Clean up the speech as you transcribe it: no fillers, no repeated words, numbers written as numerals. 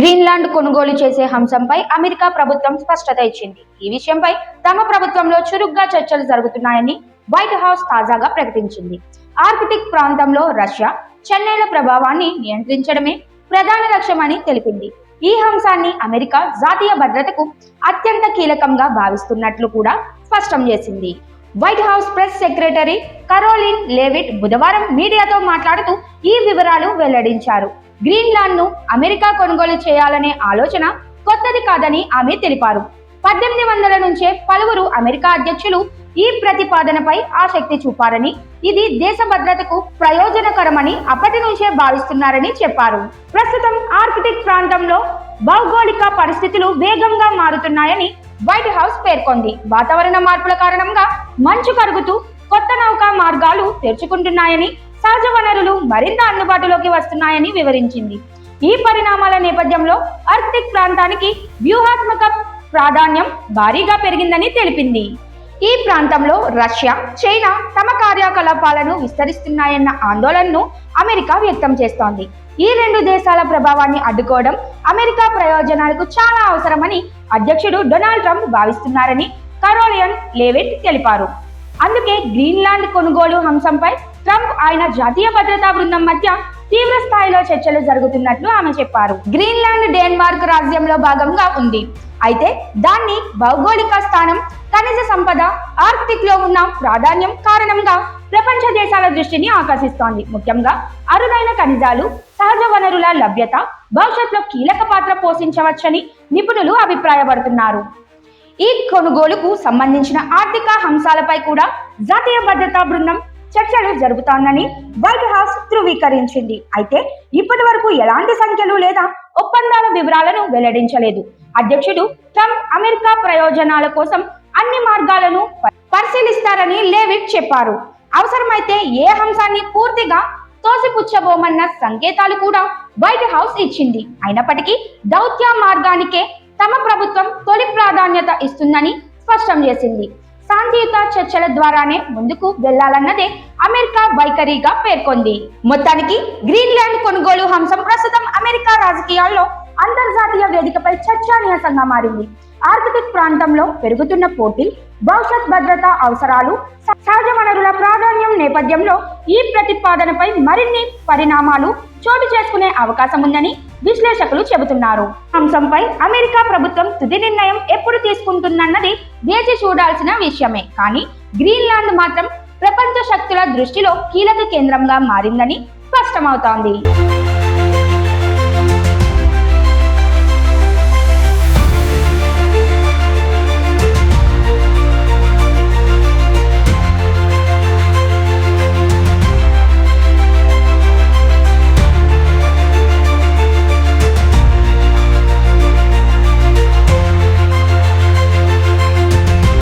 Greenland కొనుగోలు చేసే అంశంపై అమెరికా ప్రభుత్వం స్పష్టత ఇచ్చింది. ఈ విషయంపై తమ ప్రభుత్వంలో చురుగ్గా చర్చలు జరుగుతున్నాయని వైట్ హౌస్ తాజాగా ప్రకటించింది. ఆర్కిటిక్ ప్రాంతంలో రష్యా, చైనాల ప్రభావాన్ని నియంత్రించడమే ప్రధాన లక్ష్యమని తెలిపింది. ఈ అంశాన్ని అమెరికా జాతీయ భద్రతకు అత్యంత కీలకంగా భావిస్తున్నట్లు కూడా స్పష్టం చేసింది. White house press secretary Karoline లెవిట్ బుధవారం మీడియాతో మాట్లాడుతూ ఈ వివరాలు వెల్లడించారు. గ్రీన్లాండ్ ను అమెరికా కొనుగోలు చేయాలనే ఆలోచన కొత్తది కాదని ఆమె తెలిపారు. 1800 నుంచే పలువురు అమెరికా అధ్యక్షులు ఈ ప్రతిపాదనపై ఆసక్తి చూపారని, ఇది దేశ భద్రతకు ప్రయోజనకరమని అప్పటి నుంచే భావిస్తున్నారని చెప్పారు. ప్రస్తుతం ఆర్కిటిక్ ప్రాంతంలో భౌగోళిక పరిస్థితులు వేగంగా మారుతున్నాయని వైట్ హౌస్ పేర్కొంది. వాతావరణ మార్పుల కారణంగా మంచు కరుగుతూ కొత్త నౌకా మార్గాలు తెరుచుకుంటున్నాయని, సహజ వనరులు మరింత అందుబాటులోకి వస్తున్నాయని వివరించింది. ఈ పరిణామాల నేపథ్యంలో ఆర్కిటిక్ ప్రాంతానికి వ్యూహాత్మక ప్రాధాన్యం భారీగా పెరిగిందని తెలిపింది. ఈ ప్రాంతంలో రష్యా, చైనా తమ కార్యకలాపాలను విస్తరిస్తున్నాయన్న ఆందోళనను అమెరికా వ్యక్తం చేస్తోంది. ఈ రెండు దేశాల ప్రభావాన్ని అడ్డుకోవడం అమెరికా ప్రయోజనాలకు చాలా అవసరమని అధ్యక్షుడు డొనాల్డ్ ట్రంప్ భావిస్తున్నారని కరోలిన్ లెవిట్ తెలిపారు. అందుకే గ్రీన్లాండ్ కొనుగోలు అంశంపై ట్రంప్ ఆయన జాతీయ భద్రతా బృందం మధ్య తీవ్ర స్థాయిలో చర్చలు జరుగుతున్నట్లు ఆమె చెప్పారు. గ్రీన్లాండ్ డెన్మార్క్ రాజ్యంలో భాగంగా ఉంది. అయితే దాన్ని భౌగోళిక స్థానం, ఖనిజ సంపద, ఆర్కిటిక్ లో ఉన్న ప్రాధాన్యం కారణంగా ప్రపంచ దేశాల దృష్టిని ఆకర్షిస్తోంది. ముఖ్యంగా అరుదైన ఖనిజాలు, సహజ వనరుల లభ్యత భవిష్యత్తులో కీలక పాత్ర పోషించవచ్చని నిపుణులు అభిప్రాయపడుతున్నారు. ఈ కొనుగోలుకు సంబంధించిన ఆర్థిక అంశాలపై కూడా జాతీయ భద్రతా బృందం చర్చలు జరుపుతోందని వైట్ హౌస్ ధృవీకరించింది. అయితే ఇప్పటి వరకు ఎలాంటి సంఖ్యలు లేదా ఒప్పందాల వివరాలను వెల్లడించలేదు. అధ్యక్షుడు ట్రంప్ అమెరికా ప్రయోజనాల కోసం అన్ని మార్గాలను పరిశీలిస్తారని లెవిట్ చెప్పారు. అవసరమైతే ఏ అంశాన్ని పూర్తిగా తోసిపుచ్చబోమన్న సంకేతాలు కూడా వైట్ హౌస్ ఇచ్చింది. అయినప్పటికీ దౌత్య మార్గానికే తమ ప్రభుత్వం తొలి ప్రాధాన్యత ఇస్తుందని స్పష్టం చేసింది. శాంతియుత చర్చల ద్వారానే ముందుకు వెళ్లాలన్నదే అమెరికా వైఖరిగా పేర్కొంది. మొత్తానికి గ్రీన్లాండ్ కొనుగోలు అంశం ప్రస్తుతం అమెరికా రాజకీయాల్లో అంతర్జాతీయ వేదికపై చర్చానీయాంశంగా మారింది. ఆర్కిటిక్ ప్రాంతంలో పెరుగుతున్న పోటీ, భవిష్యత్ భద్రతా అవసరాలు, సహజ వనరుల ప్రాధాన్యం నేపథ్యంలో ఈ ప్రతిపాదనపై మరిన్ని పరిణామాలు చోటు చేసుకునే అవకాశం ఉందని విశ్లేషకులు చెబుతున్నారు. అంశంపై అమెరికా ప్రభుత్వం తుది నిర్ణయం ఎప్పుడు తీసుకుంటుందన్నది వేచి చూడాల్సిన విషయమే. కానీ గ్రీన్లాండ్ మాత్రం ప్రపంచ శక్తుల దృష్టిలో కీలక కేంద్రంగా మారిందని స్పష్టమవుతోంది.